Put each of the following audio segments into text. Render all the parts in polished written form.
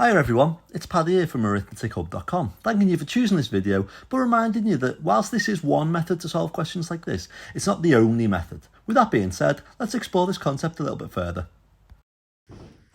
Hi everyone, it's Paddy here from arithmetichub.com, thanking you for choosing this video, but reminding you that whilst this is one method to solve questions like this, it's not the only method. With that being said, let's explore this concept a little bit further.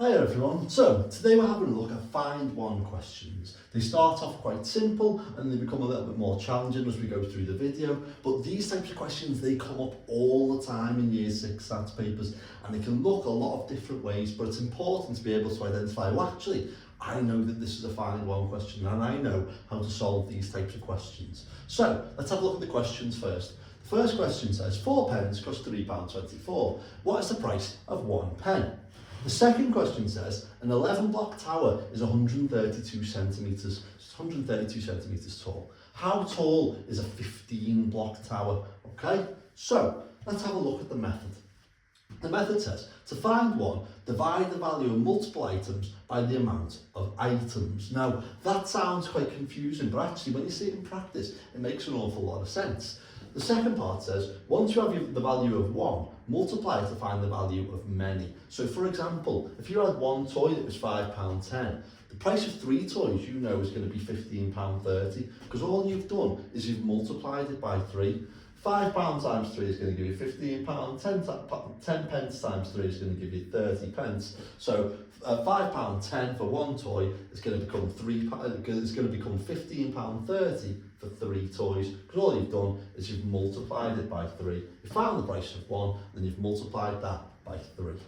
Hi everyone, so today we're having a look at find one questions. They start off quite simple and they become a little bit more challenging as we go through the video, but these types of questions, they come up all the time in year 6 stats papers and they can look a lot of different ways, but it's important to be able to identify, well actually, I know that this is a find one question and I know how to solve these types of questions. So let's have a look at the questions first. The first question says 4 pence cost £3.24. What is the price of 1 pen? The second question says an 11 block tower is 132 centimetres. It's 132 centimetres tall. How tall is a 15 block tower? Okay, so let's have a look at the method. The method says, to find one, divide the value of multiple items by the amount of items. Now, that sounds quite confusing, but actually when you see it in practice, it makes an awful lot of sense. The second part says, once you have the value of 1, multiply it to find the value of many. So for example, if you had one toy that was £5.10, the price of 3 toys you know is going to be £15.30, because all you've done is you've multiplied it by 3. £5 times 3 is going to give you £15, 10 pence times 3 is going to give you 30 pence. So £5.10 for one toy is going to become £15.30 for 3 toys, because all you've done is you've multiplied it by 3. You found the price of 1, then you've multiplied that by 3.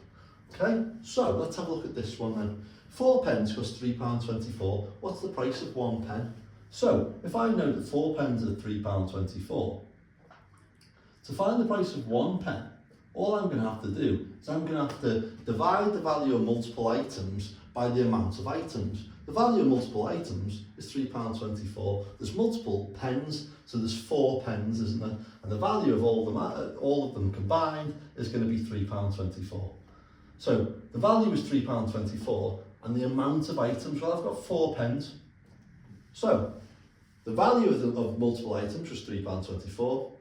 Okay, so let's have a look at this one then. 4 pence costs £3.24. What's the price of 1 pen? So if I know that 4 pence are £3.24, to find the price of 1 pen, all I'm going to have to do is I'm going to have to divide the value of multiple items by the amount of items. The value of multiple items is £3.24. There's multiple pens, so there's 4 pens, isn't there? And the value of all of them combined is going to be £3.24. So the value is £3.24, and the amount of items, well, I've got 4 pens. So the value of multiple items was £3.24.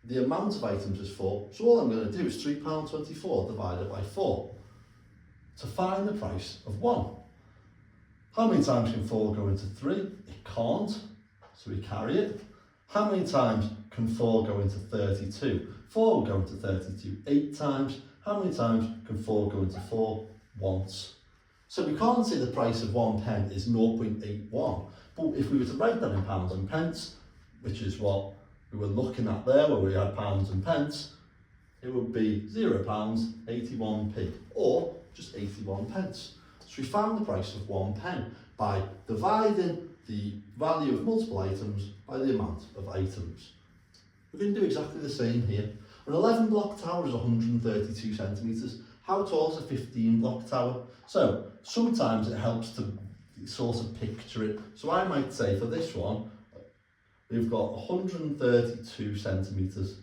The amount of items is 4, so all I'm going to do is £3.24 divided by 4 to find the price of 1. How many times can 4 go into 3? It can't, so we carry it. How many times can 4 go into 32? 4 will go into 32 8 times. How many times can 4 go into 4? Once. So we can't say the price of 1 pen is 0.81, but if we were to write that in pounds and pence, which is what we were looking at there where we had pounds and pence, it would be £0.81p, or just 81 pence. So we found the price of 1 pen by dividing the value of multiple items by the amount of items. We're going to do exactly the same here. An 11 block tower is 132 centimetres. How tall is a 15 block tower? So sometimes it helps to sort of picture it. So I might say for this one, we've got 132 centimetres.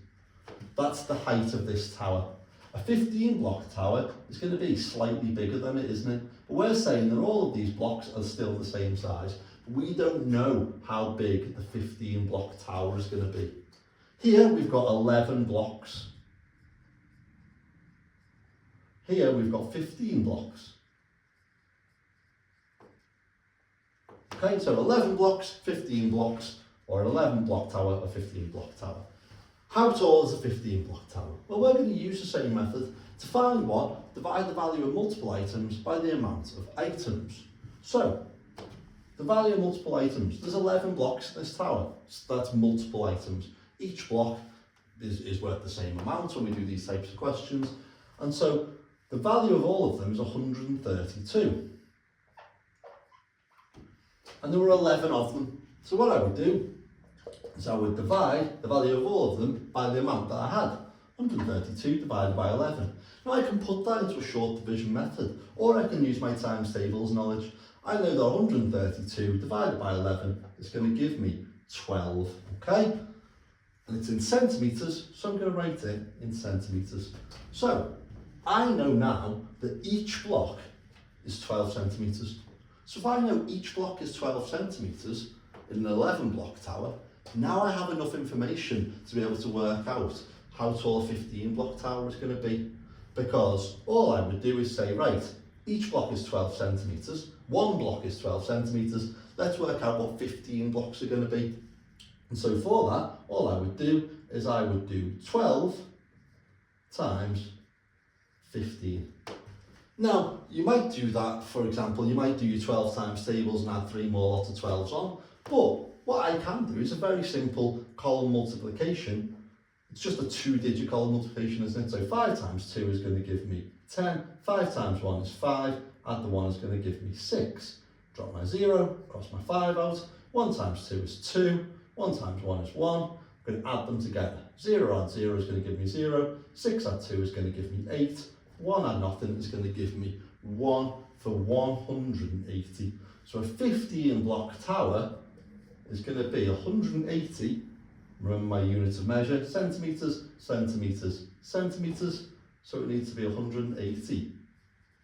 That's the height of this tower. A 15 block tower is going to be slightly bigger than it, isn't it? But we're saying that all of these blocks are still the same size. We don't know how big the 15 block tower is going to be. Here we've got 11 blocks. Here we've got 15 blocks. Okay, so 11 blocks, 15 blocks, or an 11 block tower, a 15 block tower. How tall is a 15 block tower? Well, we're going to use the same method. To find one, divide the value of multiple items by the amount of items. So, the value of multiple items, there's 11 blocks in this tower, so that's multiple items. Each block is worth the same amount when we do these types of questions, and so the value of all of them is 132. And there were 11 of them. So what I would do is I would divide the value of all of them by the amount that I had. 132 divided by 11. Now I can put that into a short division method, or I can use my times tables knowledge. I know that 132 divided by 11 is going to give me 12, okay? And it's in centimetres, so I'm going to write it in centimetres. So I know now that each block is 12 centimetres. So if I know each block is 12 centimetres in an 11 block tower, now I have enough information to be able to work out how tall a 15 block tower is going to be. Because all I would do is say, right, Each block is 12 centimetres. One block is 12 centimetres. Let's work out what 15 blocks are going to be. And so for that, all I would do is I would do 12 times 15. Now, you might do that, for example, you might do your 12 times tables and add 3 more lots of 12s on. But what I can do is a very simple column multiplication. It's just a 2-digit column multiplication, isn't it? So 5 times 2 is going to give me 10. 5 times 1 is 5. Add the 1 is going to give me 6. Drop my 0, cross my 5 out. 1 times 2 is 2. 1 times 1 is 1. I'm going to add them together. 0 add 0 is going to give me 0. 6 add 2 is going to give me 8. 1 add nothing is going to give me 1 for 180. So a 15 block tower is going to be 180, remember my units of measure, centimetres, centimetres, centimetres, so it needs to be 180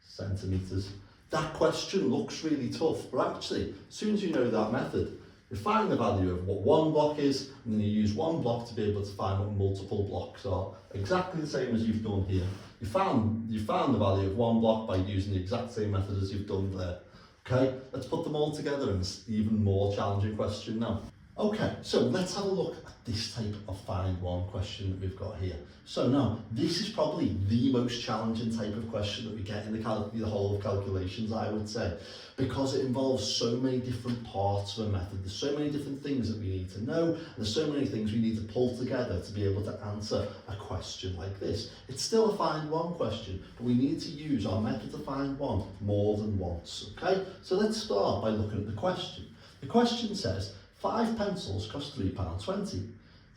centimetres. That question looks really tough, but actually, as soon as you know that method, you find the value of what one block is, and then you use one block to be able to find what multiple blocks are. Exactly the same as you've done here. You found the value of one block by using the exact same method as you've done there. Okay, let's put them all together in this even more challenging question now. Okay, so let's have a look at this type of find one question that we've got here. So now, this is probably the most challenging type of question that we get in the whole of calculations, I would say, because it involves so many different parts of a method. There's so many different things that we need to know, and there's so many things we need to pull together to be able to answer a question like this. It's still a find one question, but we need to use our method to find one more than once, okay? So let's start by looking at the question. The question says, 5 pencils cost £3.20.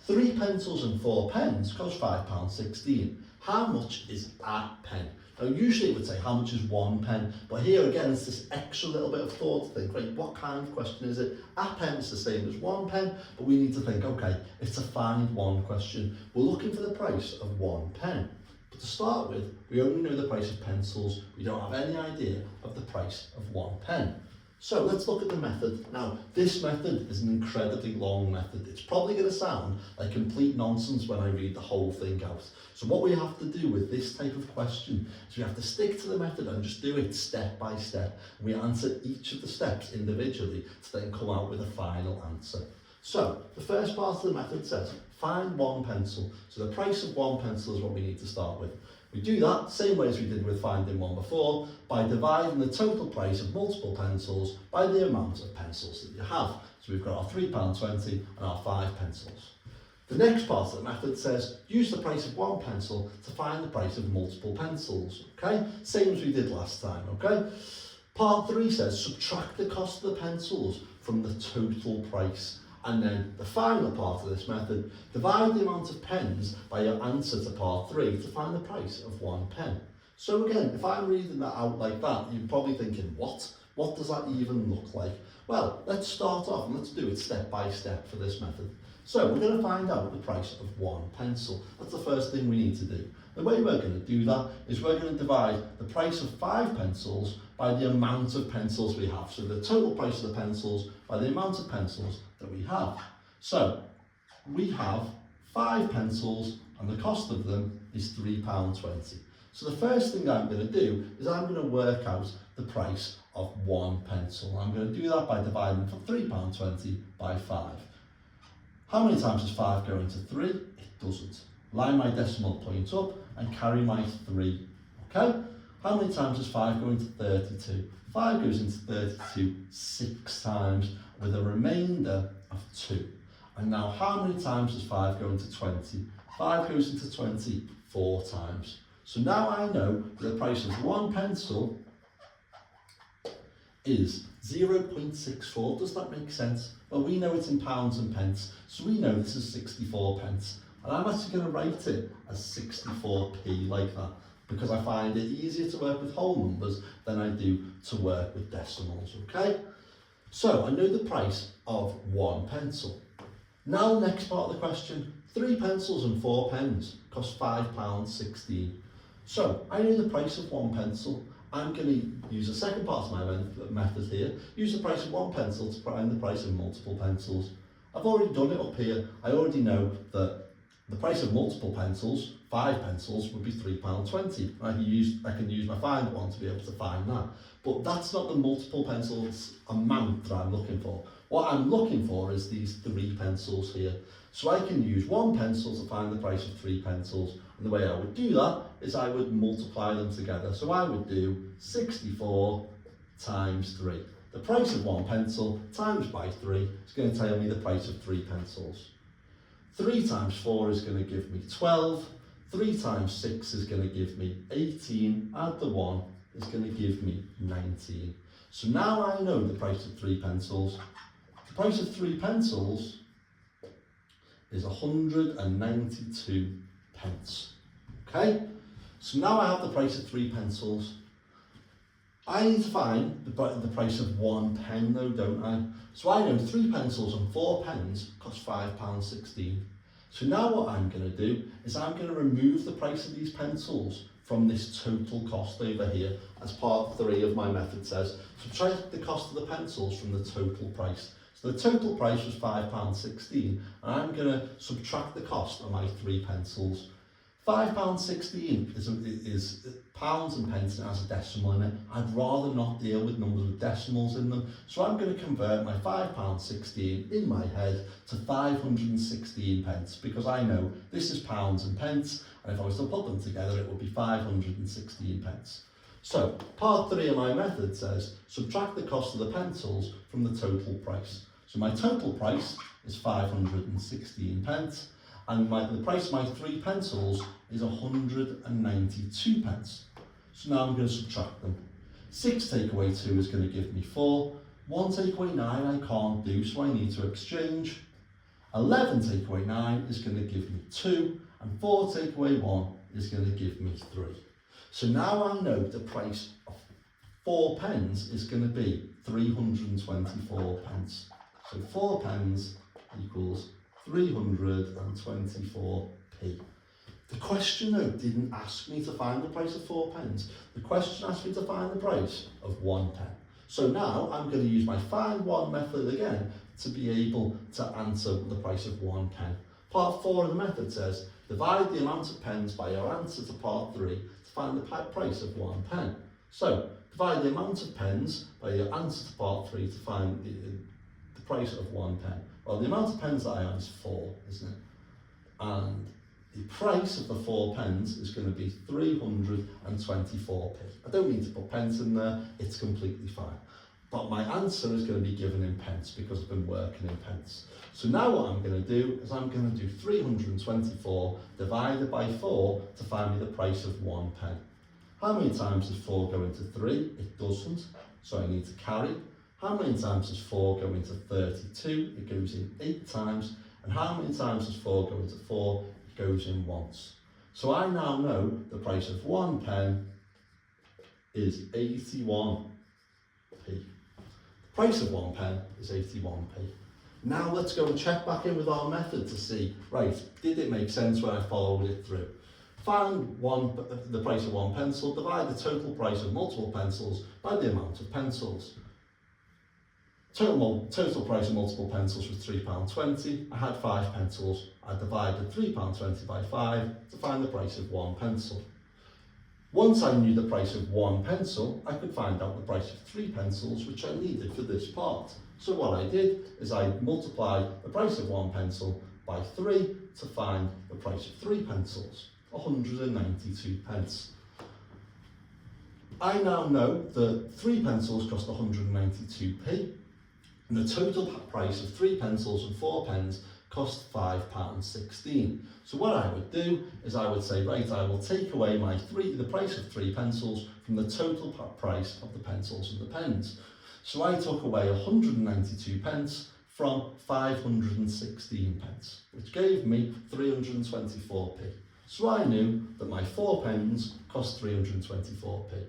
3 pencils and 4 pens cost £5.16. How much is a pen? Now usually it would say how much is 1 pen, but here again it's this extra little bit of thought to think, right, what kind of question is it? A pen is the same as 1 pen, but we need to think, okay, it's a find one question. We're looking for the price of 1 pen. But to start with, we only know the price of pencils. We don't have any idea of the price of 1 pen. So let's look at the method. Now, this method is an incredibly long method. It's probably going to sound like complete nonsense when I read the whole thing out. So what we have to do with this type of question is we have to stick to the method and just do it step by step. And we answer each of the steps individually to then come out with a final answer. So the first part of the method says, find 1 pencil. So the price of 1 pencil is what we need to start with. We do that same way as we did with finding one before, by dividing the total price of multiple pencils by the amount of pencils that you have. So we've got our £3.20 and our 5 pencils. The next part of the method says, use the price of 1 pencil to find the price of multiple pencils, okay? Same as we did last time, okay? Part 3 says, subtract the cost of the pencils from the total price. And then the final part of this method, divide the amount of pens by your answer to part 3 to find the price of 1 pen. So again, if I'm reading that out like that, you're probably thinking, what? What does that even look like? Well, let's start off and let's do it step by step for this method. So we're going to find out the price of 1 pencil. That's the first thing we need to do. The way we're going to do that is we're going to divide the price of 5 pencils by the amount of pencils we have. So the total price of the pencils by the amount of pencils that we have. So we have 5 pencils and the cost of them is £3.20. So the first thing I'm going to do is I'm going to work out the price of 1 pencil. I'm going to do that by dividing £3.20 by 5. How many times does 5 go into 3? It doesn't. Line my decimal point up and carry my 3. Okay? How many times does 5 go into 32? 5 goes into 32 6 times with a remainder of 2. And now how many times does 5 go into 20? 5 goes into 20 4 times. So now I know that the price of 1 pencil is 0.64. Does that make sense? Well, we know it's in pounds and pence, so we know this is 64 pence. And I'm actually going to write it as 64p like that, because I find it easier to work with whole numbers than I do to work with decimals, okay? So I know the price of 1 pencil. Now the next part of the question, 3 pencils and 4 pens cost £5.16. So I know the price of 1 pencil. I'm going to use the second part of my method here, use the price of 1 pencil to find the price of multiple pencils. I've already done it up here. I already know that The price of multiple pencils, 5 pencils, would be £3.20. I can use my find one to be able to find that. But that's not the multiple pencils amount that I'm looking for. What I'm looking for is these 3 pencils here. So I can use 1 pencil to find the price of 3 pencils. And the way I would do that is I would multiply them together. So I would do 64 times 3. The price of 1 pencil times by 3 is going to tell me the price of 3 pencils. 3 times 4 is going to give me 12. 3 times 6 is going to give me 18. Add the 1 is going to give me 19. So now I know the price of 3 pencils. The price of 3 pencils is 192 pence. Okay? So now I have the price of 3 pencils. I need to find the price of 1 pen though, don't I? So I know 3 pencils and 4 pens cost £5.16. So now what I'm going to do is I'm going to remove the price of these pencils from this total cost over here, as part 3 of my method says. Subtract the cost of the pencils from the total price. So the total price was £5.16, and I'm going to subtract the cost of my 3 pencils. £5.16 is pounds and pence, and it has a decimal in it. I'd rather not deal with numbers with decimals in them, so I'm going to convert my £5.16 in my head to 516 pence, because I know this is pounds and pence, and if I was to put them together it would be 516 pence. So part 3 of my method says subtract the cost of the pencils from the total price. So my total price is 516 pence. And the price of my 3 pencils is 192 pence. So now I'm going to subtract them. 6 take away 2 is going to give me 4. 1 take away 9 I can't do, so I need to exchange. 11 take away 9 is going to give me 2. And 4 take away 1 is going to give me 3. So now I know the price of 4 pens is going to be 324 pence. So 4 pens equals 324p. The question though didn't ask me to find the price of 4 pence. The question asked me to find the price of 1 pen. So now I'm going to use my find one method again to be able to answer the price of 1 pen. Part 4 of the method says divide the amount of pens by your answer to part 3 to find the price of 1 pen. So divide the amount of pens by your answer to part 3 to find the price of 1 pen. Well, the amount of pens that I have is 4, isn't it? And the price of the 4 pens is going to be 324p. I don't need to put pence in there, it's completely fine. But my answer is going to be given in pence because I've been working in pence. So now what I'm going to do is I'm going to do 324 divided by 4 to find me the price of 1 pen. How many times does 4 go into 3? It doesn't, so I need to carry. How many times does 4 go into 32? It goes in 8 times. And how many times does 4 go into 4? It goes in once. So I now know the price of 1 pen is 81p. The price of 1 pen is 81p. Now let's go and check back in with our method to see, right, did it make sense when I followed it through? Find the price of 1 pencil, divide the total price of multiple pencils by the amount of pencils. Total price of multiple pencils was £3.20. I had 5 pencils. I divided £3.20 by 5 to find the price of 1 pencil. Once I knew the price of 1 pencil, I could find out the price of 3 pencils, which I needed for this part. So what I did is I multiplied the price of 1 pencil by 3 to find the price of 3 pencils, 192 pence. I now know that 3 pencils cost 192p. And the total price of 3 pencils and 4 pens cost £5.16. So what I would do is I would say, right, I will take away the price of 3 pencils from the total price of the pencils and the pens. So I took away 192 pence from 516 pence, which gave me 324p. So I knew that my 4 pens cost 324p.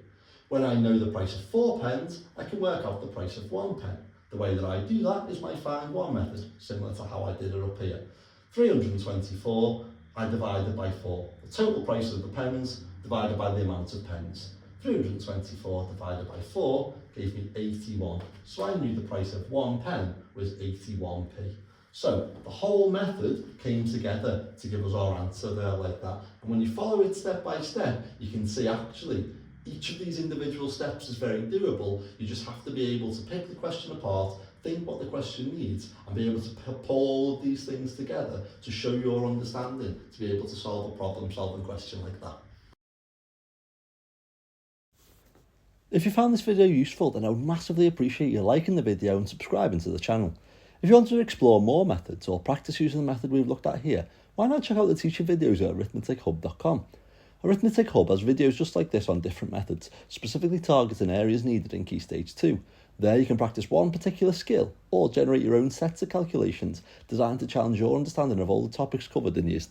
When I know the price of 4 pens, I can work out the price of 1 pen. The way that I do that is my find one method, similar to how I did it up here. 324, I divided by 4. The total price of the pens divided by the amount of pens. 324 divided by 4 gave me 81. So I knew the price of 1 pen was 81p. So the whole method came together to give us our answer there like that. And when you follow it step by step, you can see actually each of these individual steps is very doable. You just have to be able to pick the question apart, think what the question needs, and be able to pull all of these things together to show your understanding, to be able to solve a problem-solving question like that. If you found this video useful, then I would massively appreciate you liking the video and subscribing to the channel. If you want to explore more methods or practice using the method we've looked at here, why not check out the teacher videos at arithmetichub.com. Arithmetic Hub has videos just like this on different methods, specifically targeting areas needed in Key Stage 2. There you can practice one particular skill or generate your own sets of calculations designed to challenge your understanding of all the topics covered in Years